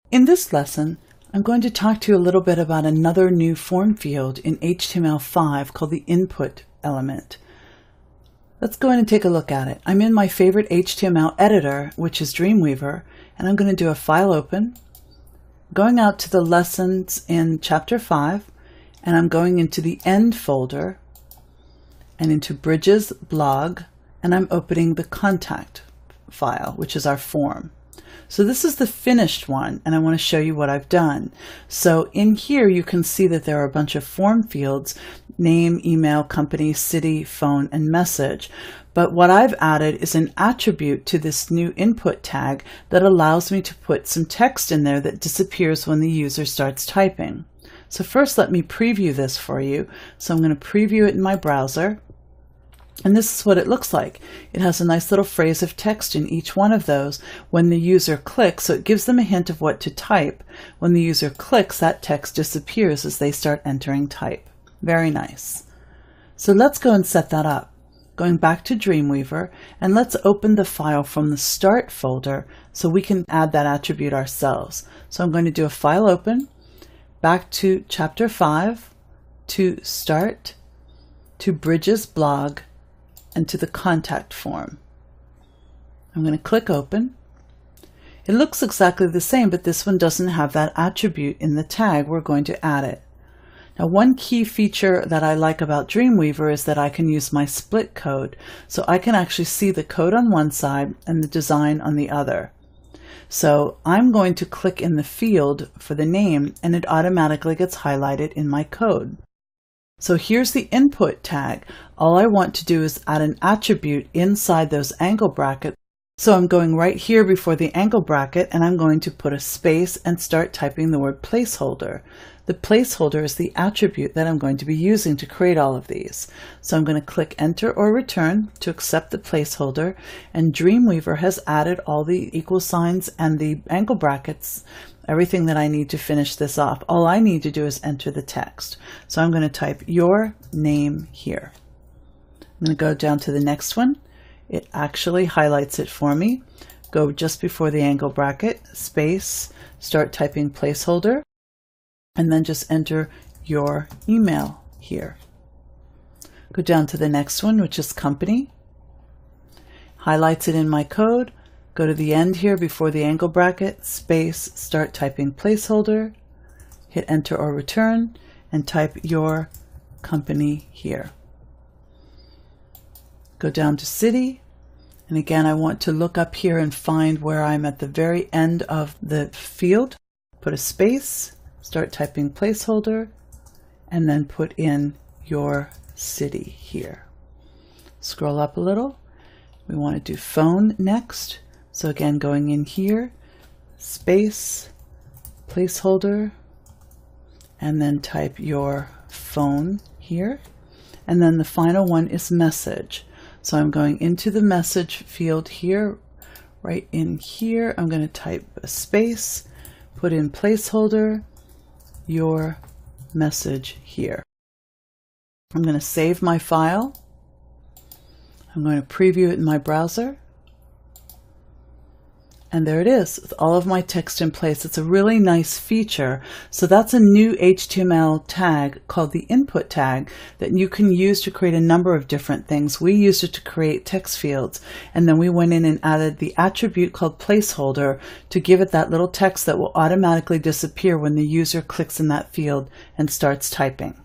In this lesson, I'm going to talk to you a little bit about another new form field in HTML5 called the input element. Let's go in and take a look at it. I'm in my favorite HTML editor, which is Dreamweaver, and I'm going to do a file open, going out to the lessons in chapter 5, and I'm going into the end folder and into Bridges blog, and I'm opening the contact file, which is our form. So this is the finished one, and I want to show you what I've done. So in here you can see that there are a bunch of form fields: name, email, company, city, phone, and message. But what I've added is an attribute to this new input tag that allows me to put some text in there that disappears when the user starts typing. So first let me preview this for you. So I'm going to preview it in my browser. And this is what it looks like. It has a nice little phrase of text in each one of those when the user clicks, so it gives them a hint of what to type. When the user clicks, that text disappears as they start entering type. Very nice. So let's go and set that up. Going back to Dreamweaver, and let's open the file from the Start folder so we can add that attribute ourselves. So I'm going to do a file open, back to chapter 5, to Start, to Bridges blog, and to the contact form. I'm going to click open. It looks exactly the same, but this one doesn't have that attribute in the tag. We're going to add it. Now, one key feature that I like about Dreamweaver is that I can use my split code. So I can actually see the code on one side and the design on the other. So I'm going to click in the field for the name, and it automatically gets highlighted in my code. So here's the input tag. All I want to do is add an attribute inside those angle brackets. So I'm going right here before the angle bracket, and I'm going to put a space and start typing the word placeholder. The placeholder is the attribute that I'm going to be using to create all of these. So I'm going to click enter or return to accept the placeholder, and Dreamweaver has added all the equal signs and the angle brackets, everything that I need to finish this off. All I need to do is enter the text. So I'm going to type your name here. I'm going to go down to the next one. It actually highlights it for me. Go just before the angle bracket, space, start typing placeholder, and then just enter your email here. Go down to the next one, which is company. Highlights it in my code. Go to the end here before the angle bracket, space, start typing placeholder, hit enter or return, and type your company here. Go down to city, and again I want to look up here and find where I'm at the very end of the field. Put a space, start typing placeholder, and then put in your city here. Scroll up a little. We want to do phone next. So again, going in here, space, placeholder, and then type your phone here. And then the final one is message. So I'm going into the message field here, right in here. I'm going to type a space, put in placeholder, your message here. I'm going to save my file. I'm going to preview it in my browser. And there it is, with all of my text in place. It's a really nice feature. So that's a new HTML tag called the input tag that you can use to create a number of different things. We used it to create text fields, and then we went in and added the attribute called placeholder to give it that little text that will automatically disappear when the user clicks in that field and starts typing.